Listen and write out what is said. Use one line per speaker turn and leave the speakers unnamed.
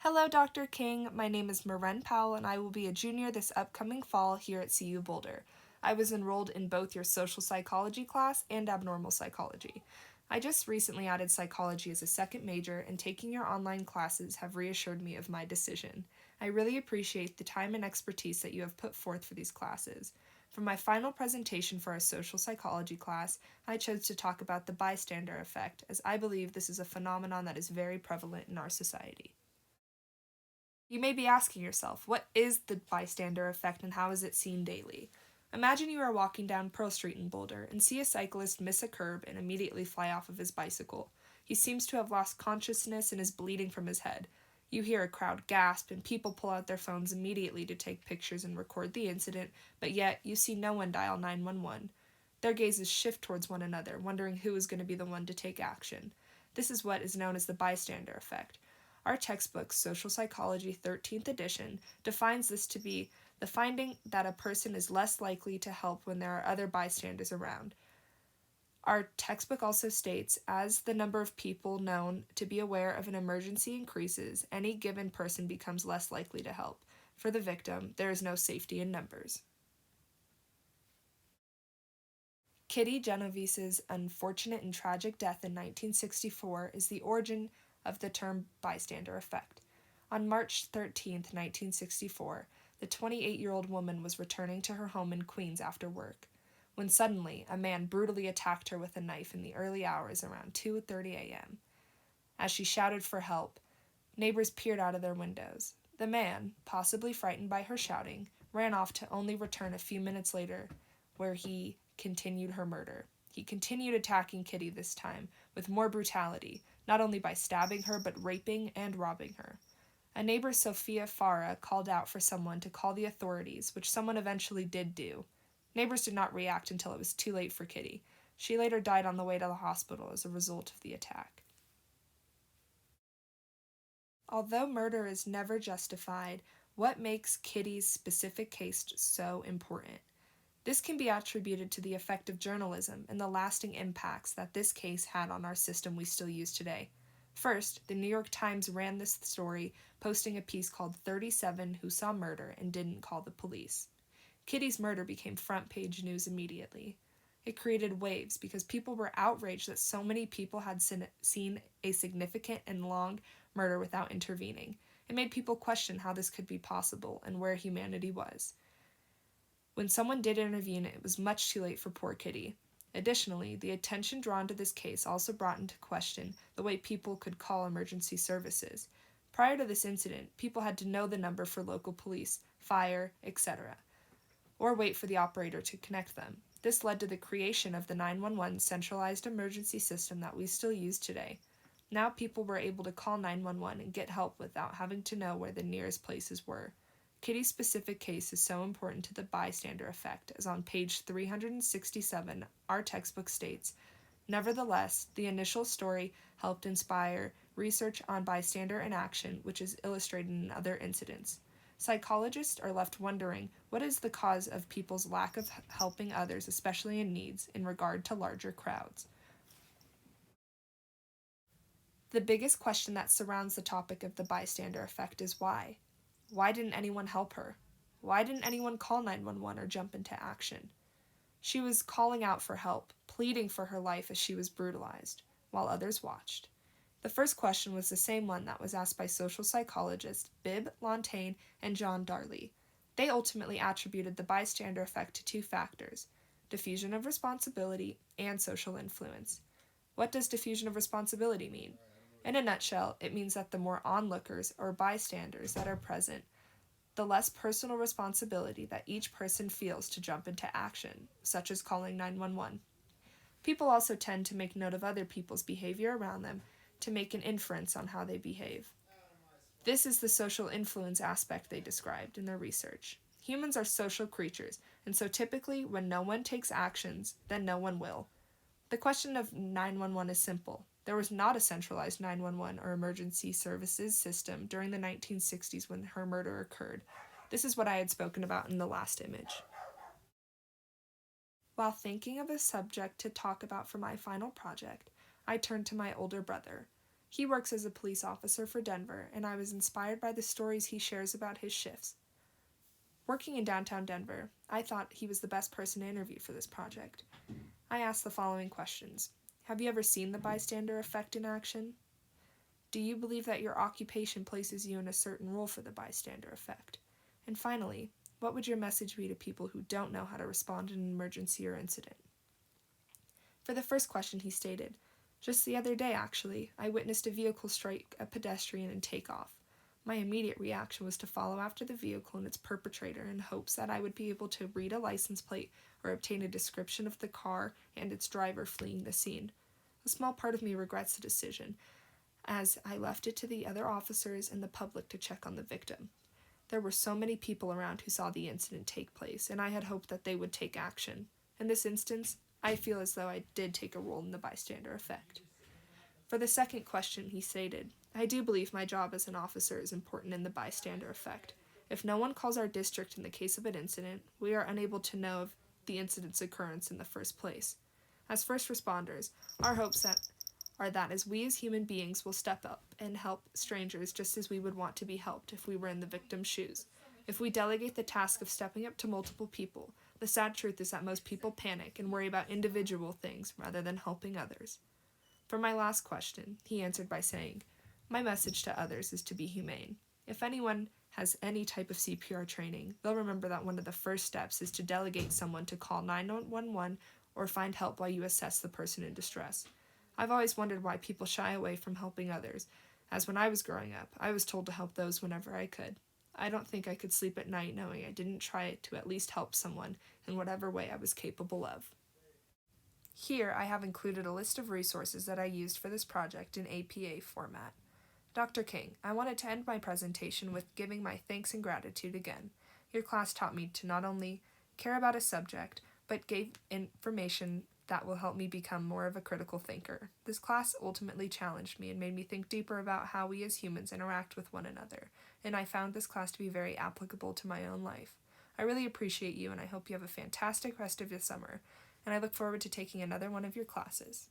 Hello, Dr. King. My name is Maryn Powell, and I will be a junior this upcoming fall here at CU Boulder. I was enrolled in both your social psychology class and abnormal psychology. I just recently added psychology as a second major, and taking your online classes have reassured me of my decision. I really appreciate the time and expertise that you have put forth for these classes. For my final presentation for our social psychology class, I chose to talk about the bystander effect, as I believe this is a phenomenon that is very prevalent in our society. You may be asking yourself, what is the bystander effect and how is it seen daily? Imagine you are walking down Pearl Street in Boulder and see a cyclist miss a curb and immediately fly off of his bicycle. He seems to have lost consciousness and is bleeding from his head. You hear a crowd gasp and people pull out their phones immediately to take pictures and record the incident, but yet you see no one dial 911. Their gazes shift towards one another, wondering who is going to be the one to take action. This is what is known as the bystander effect. Our textbook, Social Psychology 13th edition, defines this to be the finding that a person is less likely to help when there are other bystanders around. Our textbook also states, as the number of people known to be aware of an emergency increases, any given person becomes less likely to help. For the victim, there is no safety in numbers. Kitty Genovese's unfortunate and tragic death in 1964 is the origin of the term bystander effect. On March 13, 1964, the 28-year-old woman was returning to her home in Queens after work, when suddenly a man brutally attacked her with a knife in the early hours around 2:30 a.m. As she shouted for help, neighbors peered out of their windows. The man, possibly frightened by her shouting, ran off to only return a few minutes later, where he continued her murder. He continued attacking Kitty this time, with more brutality, not only by stabbing her, but raping and robbing her. A neighbor, Sophia Farah, called out for someone to call the authorities, which someone eventually did do. Neighbors did not react until it was too late for Kitty. She later died on the way to the hospital as a result of the attack. Although murder is never justified, what makes Kitty's specific case so important? This can be attributed to the effect of journalism and the lasting impacts that this case had on our system we still use today. First, the New York Times ran this story, posting a piece called 37 Who Saw Murder and Didn't Call the Police. Kitty's murder became front page news immediately. It created waves because people were outraged that so many people had seen a significant and long murder without intervening. It made people question how this could be possible and where humanity was. When someone did intervene, it was much too late for poor Kitty. Additionally, the attention drawn to this case also brought into question the way people could call emergency services. Prior to this incident, people had to know the number for local police, fire, etc., or wait for the operator to connect them. This led to the creation of the 911 centralized emergency system that we still use today. Now people were able to call 911 and get help without having to know where the nearest places were. Kitty's specific case is so important to the bystander effect, as on page 367, our textbook states, nevertheless, the initial story helped inspire research on bystander inaction, which is illustrated in other incidents. Psychologists are left wondering what is the cause of people's lack of helping others, especially in needs, in regard to larger crowds. The biggest question that surrounds the topic of the bystander effect is why? Why didn't anyone help her? Why didn't anyone call 911 or jump into action? She was calling out for help, pleading for her life as she was brutalized, while others watched. The first question was the same one that was asked by social psychologists Bibb Lontaine and John Darley. They ultimately attributed the bystander effect to two factors: diffusion of responsibility and social influence. What does diffusion of responsibility mean? In a nutshell, it means that the more onlookers or bystanders that are present, the less personal responsibility that each person feels to jump into action, such as calling 911. People also tend to make note of other people's behavior around them to make an inference on how they behave. This is the social influence aspect they described in their research. Humans are social creatures, and so typically when no one takes actions, then no one will. The question of 911 is simple. There was not a centralized 911 or emergency services system during the 1960s when her murder occurred. This is what I had spoken about in the last image. While thinking of a subject to talk about for my final project, I turned to my older brother. He works as a police officer for Denver, and I was inspired by the stories he shares about his shifts. Working in downtown Denver, I thought he was the best person to interview for this project. I asked the following questions. Have you ever seen the bystander effect in action? Do you believe that your occupation places you in a certain role for the bystander effect? And finally, what would your message be to people who don't know how to respond in an emergency or incident? For the first question, he stated, just the other day, actually, I witnessed a vehicle strike a pedestrian and take off. My immediate reaction was to follow after the vehicle and its perpetrator in hopes that I would be able to read a license plate or obtain a description of the car and its driver fleeing the scene. A small part of me regrets the decision, as I left it to the other officers and the public to check on the victim. There were so many people around who saw the incident take place, and I had hoped that they would take action. In this instance, I feel as though I did take a role in the bystander effect. For the second question, he stated, I do believe my job as an officer is important in the bystander effect. If no one calls our district in the case of an incident, we are unable to know of the incident's occurrence in the first place. As first responders, our hopes are that as we as human beings will step up and help strangers just as we would want to be helped if we were in the victim's shoes. If we delegate the task of stepping up to multiple people, the sad truth is that most people panic and worry about individual things rather than helping others. For my last question, he answered by saying, my message to others is to be humane. If anyone has any type of CPR training, they'll remember that one of the first steps is to delegate someone to call 911 or find help while you assess the person in distress. I've always wondered why people shy away from helping others, as when I was growing up, I was told to help those whenever I could. I don't think I could sleep at night knowing I didn't try to at least help someone in whatever way I was capable of. Here, I have included a list of resources that I used for this project in APA format. Dr. King, I wanted to end my presentation with giving my thanks and gratitude again. Your class taught me to not only care about a subject, but gave information that will help me become more of a critical thinker. This class ultimately challenged me and made me think deeper about how we as humans interact with one another, and I found this class to be very applicable to my own life. I really appreciate you, and I hope you have a fantastic rest of your summer, and I look forward to taking another one of your classes.